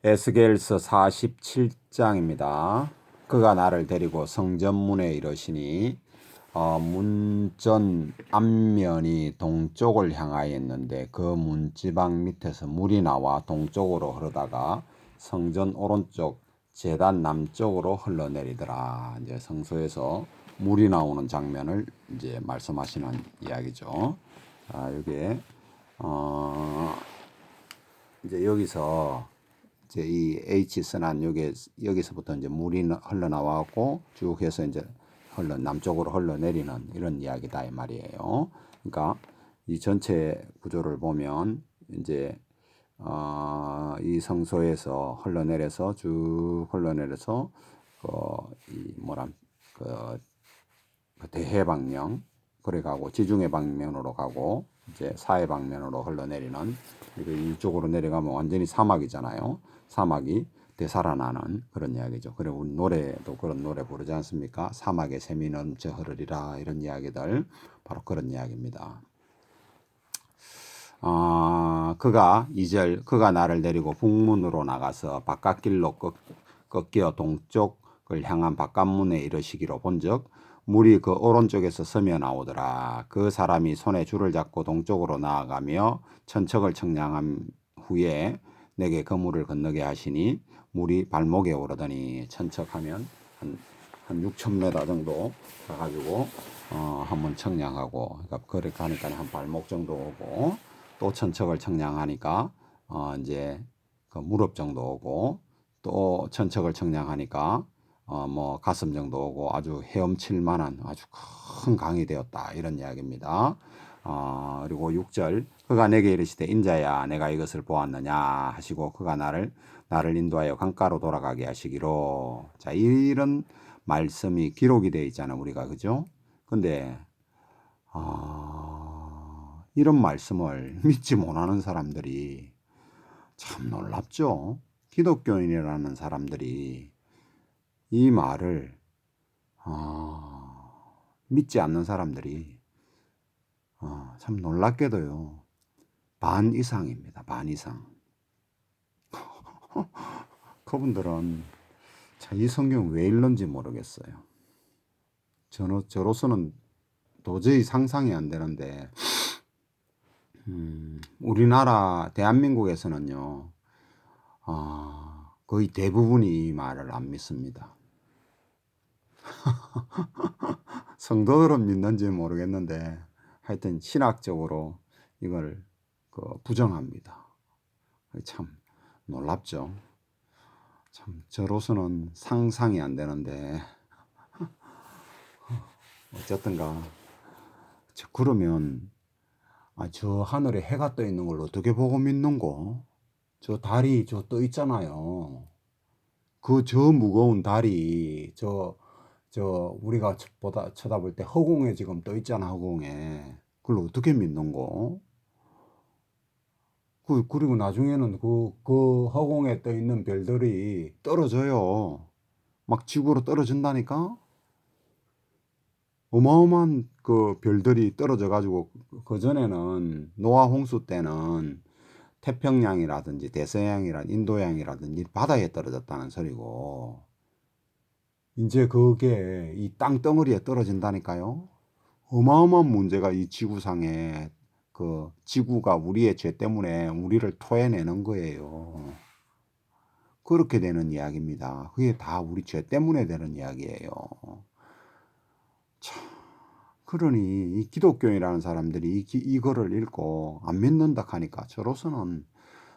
에스겔서 47장입니다. 그가 나를 데리고 성전문에 이르시니 문전 앞면이 동쪽을 향하였는데 그 문지방 밑에서 물이 나와 동쪽으로 흐르다가 성전 오른쪽 제단 남쪽으로 흘러내리더라. 이제 성소에서 물이 나오는 장면을 이제 말씀하시는 이야기죠. 여기에 이제 여기서 이제 이 H 선한 여기서부터 이제 물이 흘러나와고 쭉 해서 이제 남쪽으로 흘러내리는 이런 이야기다 이 말이에요. 그러니까 이 전체 구조를 보면 이제 이 성소에서 흘러내려서 쭉 흘러내려서 이 대해 방면 그래 가고 지중해 방면으로 가고 이제 사해 방면으로 흘러내리는 이쪽으로 내려가면 완전히 사막이잖아요. 사막이 되살아나는 그런 이야기죠. 그리고 우리 노래도 그런 노래 부르지 않습니까? 사막에 샘이 넘쳐 흐르리라 이런 이야기들 바로 그런 이야기입니다. 그가 2절 그가 나를 데리고 북문으로 나가서 바깥길로 꺾여 동쪽을 향한 바깥문에 이르시기로 본즉 물이 그 오른쪽에서 서며 나오더라. 그 사람이 손에 줄을 잡고 동쪽으로 나아가며 천척을 청량한 후에 내게 그 물을 건너게 하시니 물이 발목에 오르더니 천척하면 한 6,000m 정도 가가지고 한번 청량하고 그러니까 그렇게 가니까 한 발목 정도 오고 또 천척을 청량하니까 이제 그 무릎 정도 오고 또 천척을 청량하니까 뭐 가슴 정도 오고 아주 헤엄칠 만한 아주 큰 강이 되었다 이런 이야기입니다. 그리고 6절 그가 내게 이르시되 인자야 내가 이것을 보았느냐 하시고 그가 나를 인도하여 강가로 돌아가게 하시기로. 자, 이런 말씀이 기록이 되어 있잖아 우리가 그죠? 근데 이런 말씀을 믿지 못하는 사람들이 참 놀랍죠. 기독교인이라는 사람들이 이 말을 믿지 않는 사람들이 참 놀랍게도요. 반 이상입니다. 반 이상. 그분들은 참 이 성경 왜 읽는지 모르겠어요. 저로서는 도저히 상상이 안 되는데 우리나라 대한민국에서는요. 거의 대부분이 이 말을 안 믿습니다. 성도들은 믿는지 모르겠는데 하여튼 신학적으로 이걸 부정합니다. 참 놀랍죠. 참 저로서는 상상이 안 되는데 어쨌든가 그러면 저 하늘에 해가 떠 있는 걸 어떻게 보고 믿는고? 저 달이 저 떠 있잖아요. 저 무거운 달이 우리가 쳐다볼 때 허공에 지금 떠 있잖아, 허공에. 그걸 어떻게 믿는고? 그리고 나중에는 그 허공에 떠 있는 별들이 떨어져요. 막 지구로 떨어진다니까? 어마어마한 그 별들이 떨어져 가지고 그전에는 노아 홍수 때는 태평양이라든지 대서양이라든지 인도양이라든지 바다에 떨어졌다는 소리고 이제 그게 이 땅덩어리에 떨어진다니까요. 어마어마한 문제가 이 지구상에 지구가 우리의 죄 때문에 우리를 토해내는 거예요. 그렇게 되는 이야기입니다. 그게 다 우리 죄 때문에 되는 이야기예요. 참, 그러니 이 기독교인이라는 사람들이 이거를 읽고 안 믿는다 하니까 저로서는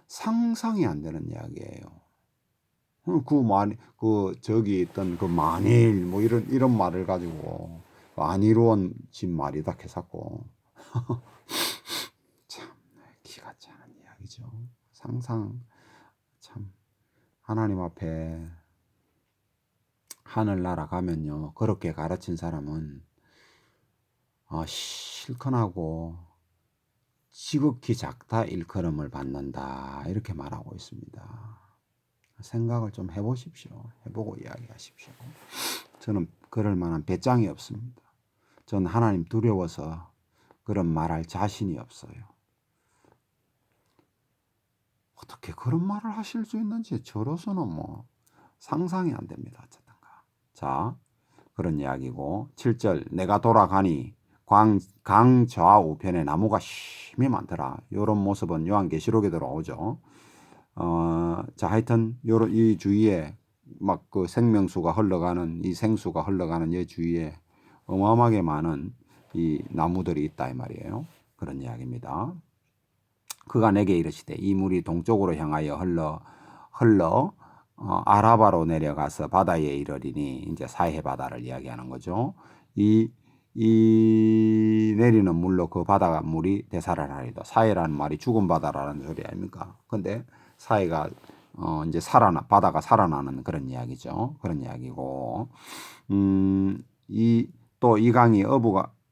상상이 안 되는 이야기예요. 저기 있던 만일 뭐 이런 말을 가지고 안 이루어진 말이다 해서고 참 기가 차는 이야기죠. 상상 참 하나님 앞에 하늘나라 가면요 그렇게 가르친 사람은 실컷하고 지극히 작다 일컬음을 받는다 이렇게 말하고 있습니다. 생각을 좀 해보십시오. 해보고 이야기하십시오. 저는 그럴 만한 배짱이 없습니다. 전 하나님 두려워서 그런 말할 자신이 없어요. 어떻게 그런 말을 하실 수 있는지 저로서는 뭐 상상이 안 됩니다. 어쨌든가. 자, 그런 이야기고 7절 내가 돌아가니 강 좌우편에 나무가 심히 많더라. 이런 모습은 요한계시록에 들어오죠. 자, 하여튼 이 주위에 막 그 생명수가 흘러가는 이 생수가 흘러가는 이 주위에 어마어마하게 많은 이 나무들이 있다 이 말이에요. 그런 이야기입니다. 그가 내게 이르시되 이 물이 동쪽으로 향하여 흘러 아라바로 내려가서 바다에 이르리니 이제 사해 바다를 이야기하는 거죠. 이 내리는 물로 그 바다 물이 대사를 하리다. 사해라는 말이 죽은 바다라는 소리 아닙니까? 근데 사해가 이제 바다가 살아나는 그런 이야기죠. 그런 이야기고, 이 강이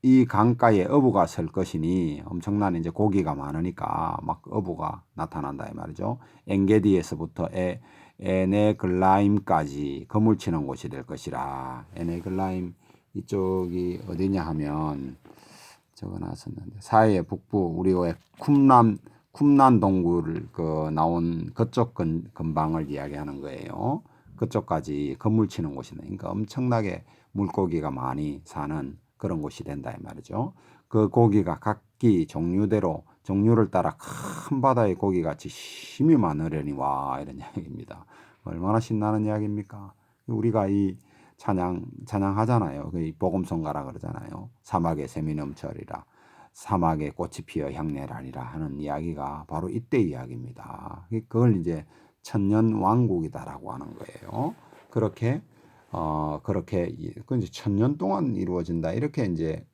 이 강가에 어부가 설 것이니 엄청난 이제 고기가 많으니까 막 어부가 나타난다 이 말이죠. 엔게디에서부터 에네글라임까지 거물치는 곳이 될 것이라. 에네글라임 이쪽이 어디냐 하면 적어놨었는데 사해 북부 우리 왜 쿰란 동굴 그 나온 그쪽 근방을 이야기하는 거예요. 그쪽까지 건물치는 곳이네. 그러니까 엄청나게 물고기가 많이 사는 그런 곳이 된다 이 말이죠. 그 고기가 각기 종류를 따라 큰 바다의 고기같이 힘이 많으려니 와 이런 이야기입니다. 얼마나 신나는 이야기입니까? 우리가 이 찬양하잖아요. 그 복음성가라 그러잖아요. 사막에 샘이 넘쳐리라. 사막에 꽃이 피어 향내라니라 하는 이야기가 바로 이때 이야기입니다. 그걸 이제 천년 왕국이다라고 하는 거예요. 그렇게 그 이제 천년 동안 이루어진다 이렇게 이제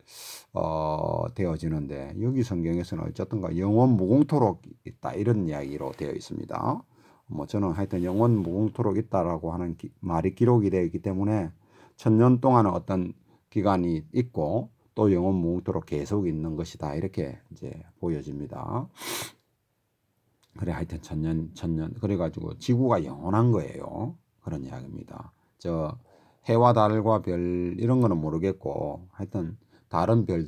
되어지는데 여기 성경에서는 어쨌든가 영원 무궁토록 있다 이런 이야기로 되어 있습니다. 뭐 저는 하여튼 영원 무궁토록 있다라고 하는 말이 기록이 되어 있기 때문에 천년 동안은 어떤 기간이 있고 또 영원 무궁토록 계속 있는 것이다 이렇게 이제 보여집니다. 그래 하여튼 천년 그래가지고 지구가 영원한 거예요. 그런 이야기입니다. 저 해와 달과 별 이런 거는 모르겠고 하여튼 다른 별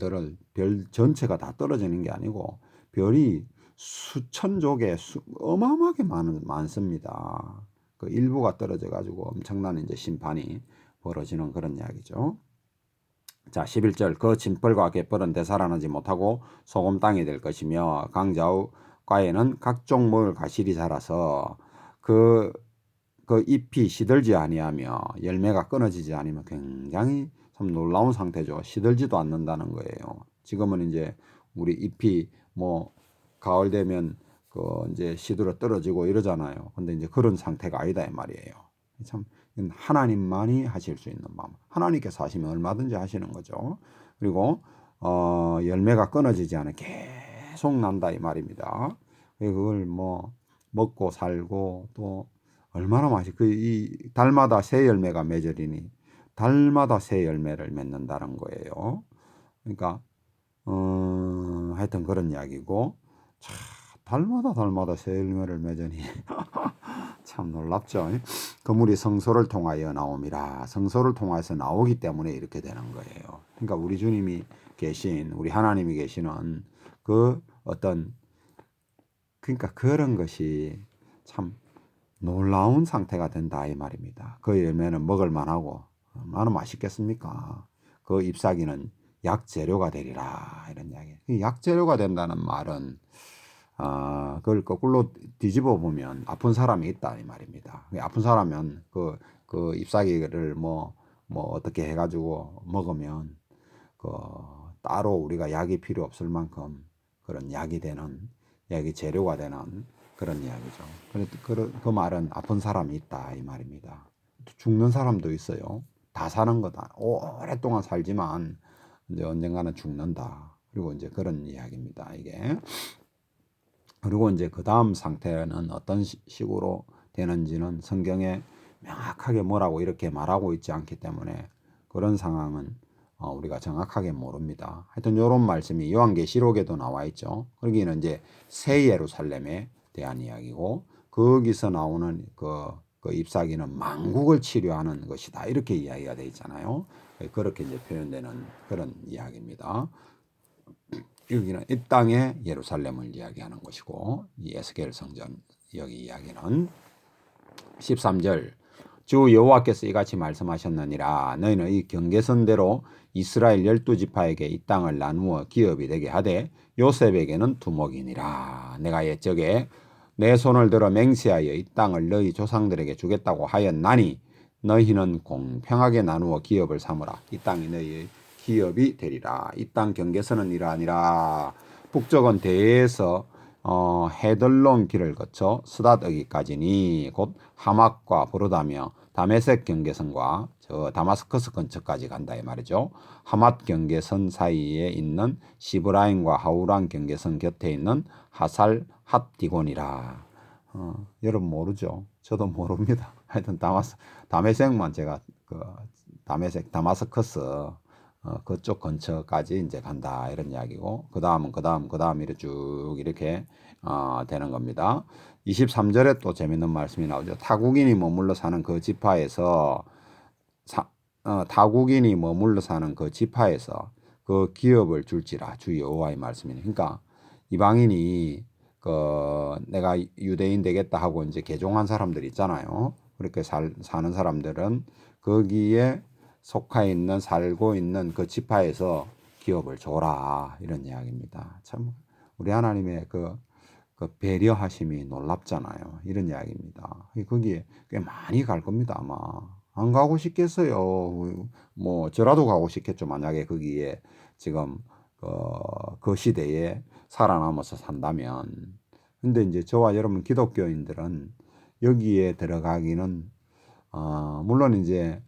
전체가 다 떨어지는 게 아니고 별이 수천 족에 어마어마하게 많습니다. 그 일부가 떨어져 가지고 엄청난 이제 심판이 벌어지는 그런 이야기죠. 자, 11절 그 진펄과 갯벌은 되살아나지 못하고 소금 땅이 될 것이며 강좌우가에는 각종 먹을 가실이 자라서 그 잎이 시들지 아니하며 열매가 끊어지지 않으면 굉장히 참 놀라운 상태죠. 시들지도 않는다는 거예요. 지금은 이제 우리 잎이 뭐 가을 되면 그 이제 시들어 떨어지고 이러잖아요. 근데 이제 그런 상태가 아니다 이 말이에요. 참 하나님만이 하실 수 있는 마음. 하나님께서 하시면 얼마든지 하시는 거죠. 그리고 열매가 끊어지지 않아 계속 난다 이 말입니다. 그걸 뭐 먹고 살고 또 얼마나 이 달마다 새 열매가 맺으리니 달마다 새 열매를 맺는다는 거예요. 그러니까 하여튼 그런 이야기고 달마다 새 열매를 맺으니 참 놀랍죠. 그물이 성소를 통하여 나옴이라. 성소를 통해서 나오기 때문에 이렇게 되는 거예요. 그러니까 우리 주님이 계신 우리 하나님이 계시는 그 어떤 그러니까 그런 것이 참 놀라운 상태가 된다 이 말입니다. 그 열매는 먹을 만하고 얼마나 맛있겠습니까? 그 잎사귀는 약재료가 되리라 이런 이야기. 약재료가 된다는 말은 그걸 거꾸로 뒤집어 보면 아픈 사람이 있다 이 말입니다. 아픈 사람은 그 잎사귀를 뭐 어떻게 해가지고 먹으면 그 따로 우리가 약이 필요 없을 만큼 그런 약이 재료가 되는 그런 이야기죠. 그 말은 아픈 사람이 있다 이 말입니다. 죽는 사람도 있어요. 다 사는 거다. 오랫동안 살지만 이제 언젠가는 죽는다. 그리고 이제 그런 이야기입니다. 이게. 그리고 이제 그 다음 상태는 어떤 식으로 되는지는 성경에 명확하게 뭐라고 이렇게 말하고 있지 않기 때문에 그런 상황은 우리가 정확하게 모릅니다. 하여튼 이런 말씀이 요한계시록에도 나와 있죠. 거기는 이제 새 예루살렘에 대한 이야기고 거기서 나오는 그 잎사귀는 만국을 치료하는 것이다. 이렇게 이야기가 되어 있잖아요. 그렇게 이제 표현되는 그런 이야기입니다. 여기는 이 땅의 예루살렘을 이야기하는 것이고 이 에스겔 성전 여기 이야기는 13절 주 여호와께서 이같이 말씀하셨느니라 너희는 이 경계선대로 이스라엘 12지파에게 이 땅을 나누어 기업이 되게 하되 요셉에게는 두목이니라. 내가 옛적에 내 손을 들어 맹세하여 이 땅을 너희 조상들에게 주겠다고 하였나니 너희는 공평하게 나누어 기업을 삼으라. 이 땅이 너희의 기업이 되리라. 이 땅 경계선은 이러하니라. 북쪽은 대에서 헤들론 길을 거쳐 스닷어기까지니 곧 하맛과 부르다며 다메섹 경계선과 저 다마스커스 근처까지 간다 이 말이죠. 하맛 경계선 사이에 있는 시브라임과 하우란 경계선 곁에 있는 하살 핫디곤이라. 여러분 모르죠? 저도 모릅니다. 하여튼 다메섹만 제가 다마스커스 그쪽 근처까지 이제 간다 이런 이야기고 그 다음 이렇게 쭉 이렇게 되는 겁니다. 23절에 또 재밌는 말씀이 나오죠. 타국인이 머물러 사는 그 지파에서 타국인이 머물러 사는 그 지파에서 그 기업을 줄지라 주 여호와의 말씀이네. 그러니까 이방인이 내가 유대인 되겠다 하고 이제 개종한 사람들 있잖아요. 그렇게 사는 사람들은 거기에 속해 있는 살고 있는 그 지파에서 기업을 줘라 이런 이야기입니다. 참 우리 하나님의 그 배려하심이 놀랍잖아요. 이런 이야기입니다. 거기에 꽤 많이 갈 겁니다. 아마 안 가고 싶겠어요. 뭐 저라도 가고 싶겠죠. 만약에 거기에 지금 그 시대에 살아남아서 산다면. 근데 이제 저와 여러분 기독교인들은 여기에 들어가기는 물론 이제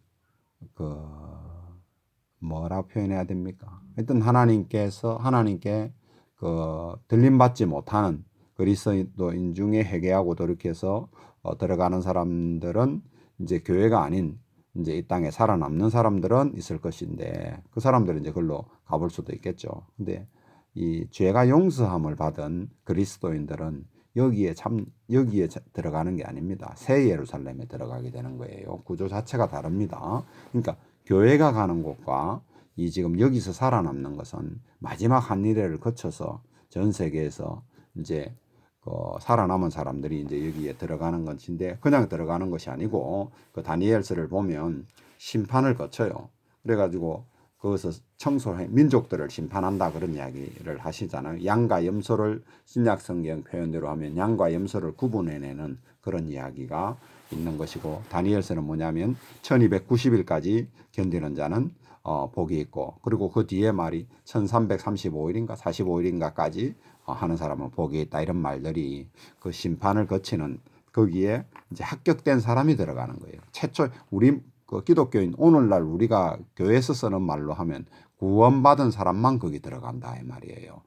뭐라 표현해야 됩니까? 하여튼 하나님께 들림받지 못하는 그리스도인 중에 회개하고 돌이켜서 들어가는 사람들은 이제 교회가 아닌 이제 이 땅에 살아남는 사람들은 있을 것인데 그 사람들은 이제 그걸로 가볼 수도 있겠죠. 근데 이 죄가 용서함을 받은 그리스도인들은 여기에 들어가는 게 아닙니다. 새 예루살렘에 들어가게 되는 거예요. 구조 자체가 다릅니다. 그러니까 교회가 가는 곳과 이 지금 여기서 살아남는 것은 마지막 한일회를 거쳐서 전 세계에서 이제 살아남은 사람들이 이제 여기에 들어가는 것인데 그냥 들어가는 것이 아니고 그 다니엘서를 보면 심판을 거쳐요. 그래가지고 거기서 청소해 민족들을 심판한다 그런 이야기를 하시잖아요. 양과 염소를 신약 성경 표현대로 하면 양과 염소를 구분해내는 그런 이야기가 있는 것이고 다니엘서는 뭐냐면 1290일까지 견디는 자는 복이 있고 그리고 그 뒤에 말이 1335일인가 45일인가까지 하는 사람은 복이 있다 이런 말들이 그 심판을 거치는 거기에 이제 합격된 사람이 들어가는 거예요. 최초 우리 기독교인 오늘날 우리가 교회에서 쓰는 말로 하면 구원받은 사람만 거기 들어간다 이 말이에요.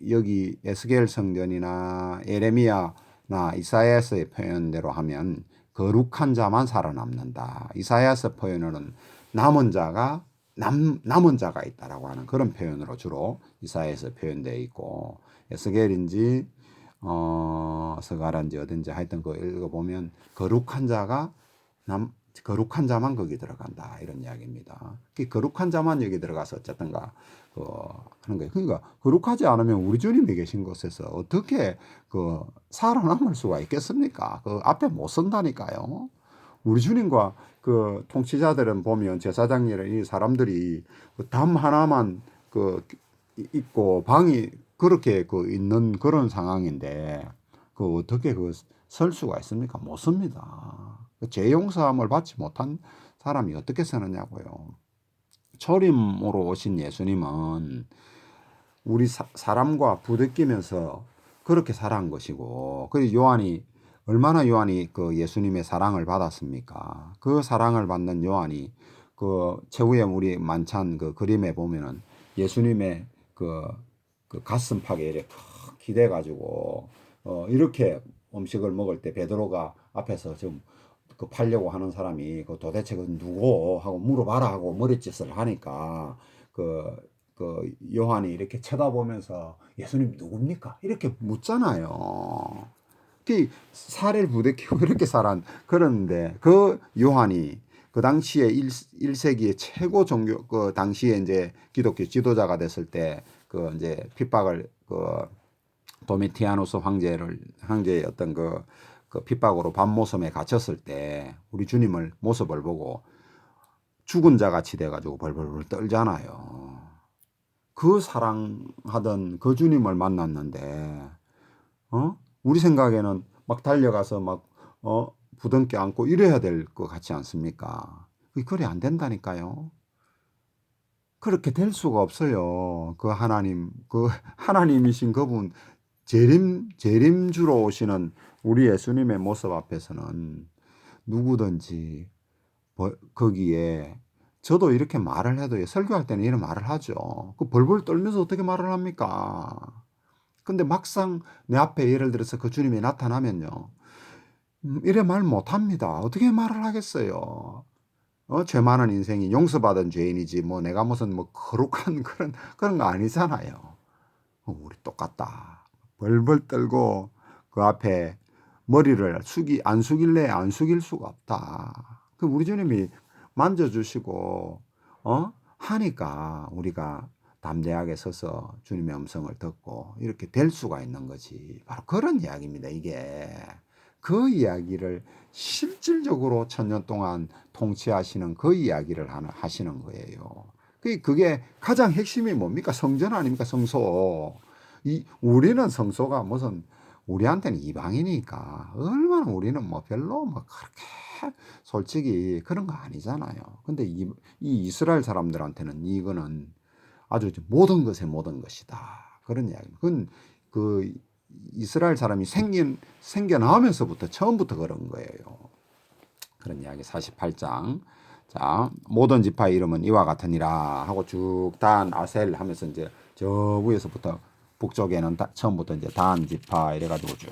여기 에스겔 성전이나 에레미야나 이사야서의 표현대로 하면 거룩한 자만 살아남는다. 이사야서 표현으로는 남은 자가 있다라고 하는 그런 표현으로 주로 이사야에서 표현되어 있고 에스겔인지 스가라인지 어딘지 하여튼 그 읽어보면 거룩한 자만 거기 들어간다 이런 이야기입니다. 그 거룩한 자만 여기 들어가서 어쨌든가 하는 거예요. 그러니까 거룩하지 않으면 우리 주님이 계신 곳에서 어떻게 살아남을 수가 있겠습니까? 그 앞에 못 선다니까요. 우리 주님과 그 통치자들은 보면 제사장이랑 이 사람들이 담 하나만 있고 방이 그렇게 있는 그런 상황인데 어떻게 설 수가 있습니까? 못 섭니다. 죄 용서함을 받지 못한 사람이 어떻게 서느냐고요. 초림으로 오신 예수님은 우리 사람과 부대끼면서 그렇게 살아간 것이고 그리고 얼마나 요한이 그 예수님의 사랑을 받았습니까? 그 사랑을 받는 요한이 최후에 우리 만찬 그림에 보면은 예수님의 그 가슴팍에 이렇게 탁 기대가지고 이렇게 음식을 먹을 때 베드로가 앞에서 좀 팔려고 하는 사람이 도대체 누구 하고 물어봐라 하고 머리짓을 하니까 요한이 이렇게 쳐다보면서 예수님 누굽니까? 이렇게 묻잖아요. 살을 부대끼고 이렇게 그러는데 그 요한이 그 당시에 1세기의 최고 종교 당시에 이제 기독교 지도자가 됐을 때 이제 핍박을 도미티아누스 황제의 어떤 그 핍박으로 밤모섬에 갇혔을 때 우리 주님을 모습을 보고 죽은 자 같이 돼가지고 벌벌벌 떨잖아요. 그 사랑하던 그 주님을 만났는데, 우리 생각에는 막 달려가서 막, 부둥켜 안고 이래야 될 것 같지 않습니까? 그래 안 된다니까요. 그렇게 될 수가 없어요. 그 하나님, 그 하나님이신 그분, 재림주로 오시는 우리 예수님의 모습 앞에서는 누구든지 거기에 저도 이렇게 말을 해도 설교할 때는 이런 말을 하죠. 그 벌벌 떨면서 어떻게 말을 합니까? 근데 막상 내 앞에 예를 들어서 그 주님이 나타나면요. 이래 말 못합니다. 어떻게 말을 하겠어요? 죄 많은 인생이 용서받은 죄인이지 뭐 내가 무슨 뭐 거룩한 그런 거 아니잖아요. 우리 똑같다. 벌벌 떨고 그 앞에 머리를 안 숙일래 안 숙일 수가 없다. 그 우리 주님이 만져주시고 하니까 우리가 담대하게 서서 주님의 음성을 듣고 이렇게 될 수가 있는 거지. 바로 그런 이야기입니다. 이게 그 이야기를 실질적으로 1000년 동안 통치하시는 그 이야기를 하시는 거예요. 그게 가장 핵심이 뭡니까? 성전 아닙니까? 성소. 우리는 성소가 무슨 우리한테는 이방이니까 얼마나 우리는 뭐 별로 뭐 그렇게 솔직히 그런 거 아니잖아요. 근데 이 이스라엘 사람들한테는 이거는 아주 모든 것의 모든 것이다. 그런 이야기입니다. 그건 그 이스라엘 사람이 생겨나면서부터 처음부터 그런 거예요. 그런 이야기 48장. 자, 모든 지파의 이름은 이와 같으니라 하고 쭉 단, 아셀 하면서 이제 저 위에서부터 북쪽에는 처음부터 이제 단 지파 이래가지고 쭉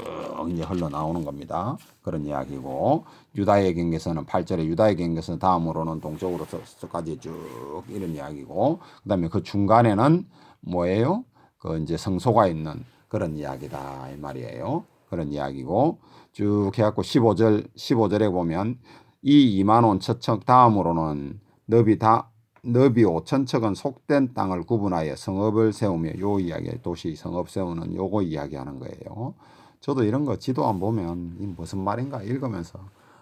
이제 흘러나오는 겁니다. 그런 이야기고, 유다의 경계선은 8절에 유다의 경계선 다음으로는 동쪽으로서까지 쭉 이런 이야기고, 그 다음에 그 중간에는 뭐예요? 그 이제 성소가 있는 그런 이야기다 이 말이에요. 그런 이야기고 쭉 해갖고 15절에 보면 이 2만 5천 척 다음으로는 너비 5천 척은 속된 땅을 구분하여 성읍을 세우며 요 이야기 도시 성읍 세우는 요거 이야기하는 거예요. 저도 이런 거 지도 안 보면 이 무슨 말인가 읽으면서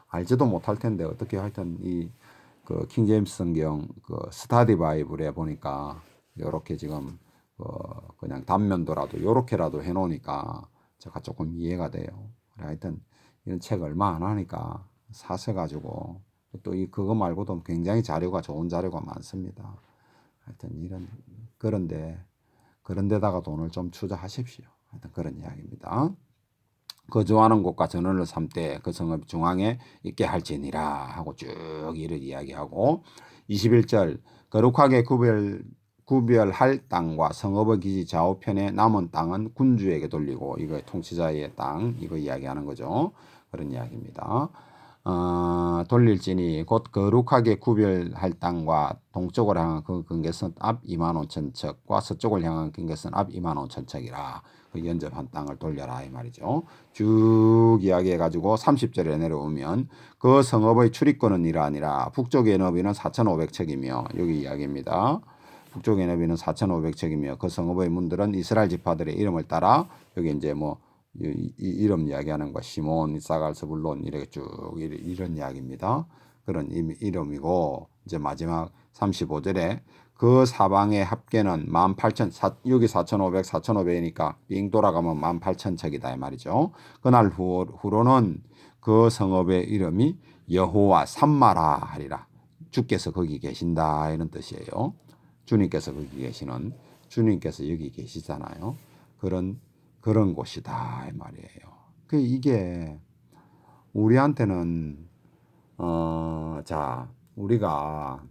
알지도 못할 텐데 어떻게 하여튼 이 그 킹제임스 성경 그 스타디 바이블에 보니까 요렇게 지금 그냥 단면도라도 요렇게라도 해놓으니까 제가 조금 이해가 돼요. 하여튼 이런 책 얼마 안 하니까 사서 가지고 또 그거 말고도 굉장히 좋은 자료가 많습니다. 하여튼 그런 데다가 돈을 좀 투자하십시오. 하여튼 그런 이야기입니다. 거주하는 곳과 전원을 삼되 그 성읍 중앙에 있게 할지니라 하고 쭉 이를 이야기하고 21절 거룩하게 구별할 땅과 성읍의 기지 좌우편에 남은 땅은 군주에게 돌리고 이거 통치자의 땅 이거 이야기하는 거죠. 그런 이야기입니다. 돌릴지니 곧 거룩하게 구별할 땅과 동쪽을 향한 그 경계선 앞 2만 5천 척과 서쪽을 향한 경계선 앞 2만 5천 척이라 그 연접한 땅을 돌려라 이 말이죠. 쭉 이야기해가지고 30절에 내려오면 그 성읍의 출입권은 이러하니라 북쪽의 너비는 4,500척이며 여기 이야기입니다. 북쪽의 너비는 4,500척이며 그 성읍의 문들은 이스라엘 지파들의 이름을 따라 여기 이제 뭐 이름 이야기하는 거 시몬, 이사갈, 스불론 이렇게 쭉 이런 이야기입니다. 그런 이름이고 이제 마지막 35절에 그 사방의 합계는 18,000 여기 4,500, 4,500이니까 빙 돌아가면 18,000척이다 이 말이죠. 그날 후로는 그 성읍의 이름이 여호와 삼마라 하리라. 주께서 거기 계신다 이런 뜻이에요. 주님께서 거기 계시는 주님께서 여기 계시잖아요. 그런 곳이다 이 말이에요. 이게 우리한테는 자 우리가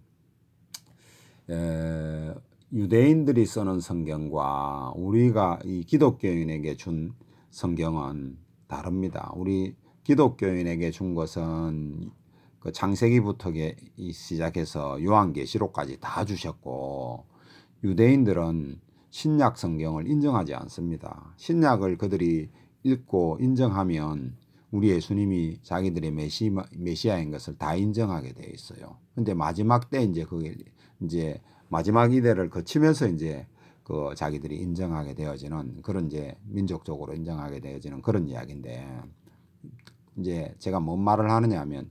유대인들이 쓰는 성경과 우리가 이 기독교인에게 준 성경은 다릅니다. 우리 기독교인에게 준 것은 그 창세기부터 시작해서 요한계시록까지 다 주셨고 유대인들은 신약 성경을 인정하지 않습니다. 신약을 그들이 읽고 인정하면 우리 예수님이 자기들의 메시아인 것을 다 인정하게 돼 있어요. 근데 마지막 때 이제 그게 이제 마지막 이대를 거치면서 이제 그 자기들이 인정하게 되어지는 그런 이제 민족적으로 인정하게 되어지는 그런 이야기인데 이제 제가 뭔 말을 하느냐 하면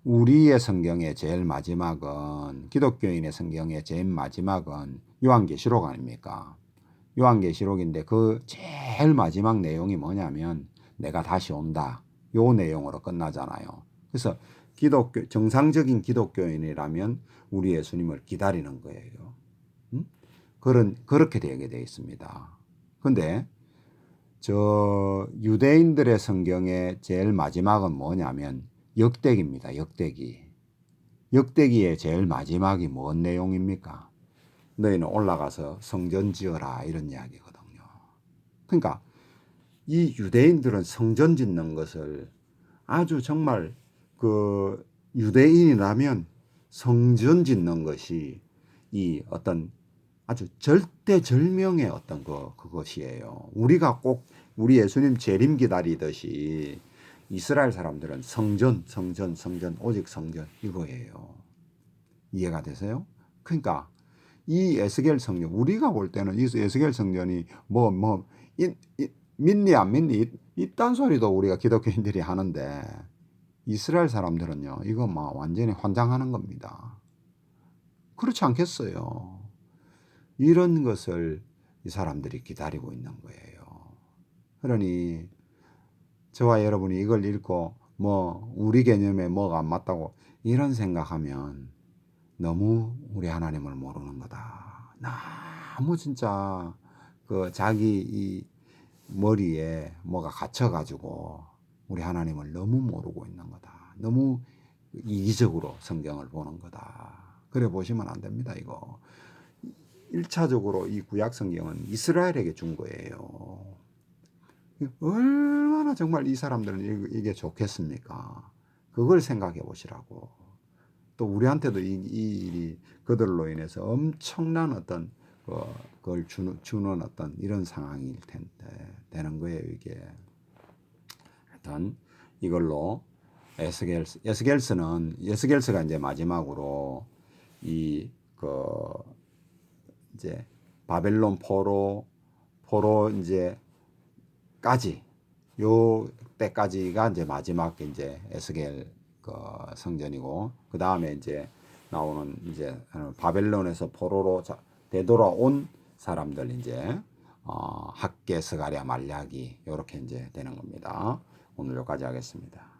우리의 성경의 제일 마지막은 기독교인의 성경의 제일 마지막은 요한계시록 아닙니까? 요한계시록인데 그 제일 마지막 내용이 뭐냐면 내가 다시 온다. 요 내용으로 끝나잖아요. 그래서 기독교 정상적인 기독교인이라면 우리 예수님을 기다리는 거예요. 그렇게 되게 되어 있습니다. 근데 저 유대인들의 성경의 제일 마지막은 뭐냐면 역대기입니다. 역대기. 역대기의 제일 마지막이 뭔 내용입니까? 너희는 올라가서 성전 지어라 이런 이야기거든요. 그러니까 이 유대인들은 성전 짓는 것을 아주 정말 그 유대인이라면 성전 짓는 것이 이 어떤 아주 절대절명의 어떤 그것이에요. 우리가 꼭 우리 예수님 재림 기다리듯이 이스라엘 사람들은 성전, 성전, 성전, 오직 성전 이거예요. 이해가 되세요? 그러니까 이 에스겔 성전 우리가 볼 때는 이 에스겔 성전이 믿니 안 믿니 이딴 소리도 우리가 기독교인들이 하는데 이스라엘 사람들은요 이거 막 완전히 환장하는 겁니다. 그렇지 않겠어요? 이런 것을 이 사람들이 기다리고 있는 거예요. 그러니 저와 여러분이 이걸 읽고 뭐 우리 개념에 뭐가 안 맞다고 이런 생각하면 너무 우리 하나님을 모르는 거다. 너무 진짜 그 자기 이 머리에 뭐가 갇혀가지고 우리 하나님을 너무 모르고 있는 거다. 너무 이기적으로 성경을 보는 거다. 그래 보시면 안 됩니다. 이거 1차적으로 이 구약 성경은 이스라엘에게 준 거예요. 얼마나 정말 이 사람들은 이게 좋겠습니까? 그걸 생각해 보시라고. 또 우리한테도 이 일이 그들로 인해서 엄청난 어떤 그걸 주는 어떤 이런 상황일 텐데 되는 거예요 이게. 하여튼 이걸로 에스겔서가 이제 마지막으로 이 이제 바벨론 포로 이제까지 요 때까지가 이제 마지막 이제 에스겔 그 성전이고 그 다음에 이제 나오는 이제 바벨론에서 포로로 되돌아온 사람들 이제 학개, 스가랴, 말라기 이렇게 이제 되는 겁니다. 오늘 여기까지 하겠습니다.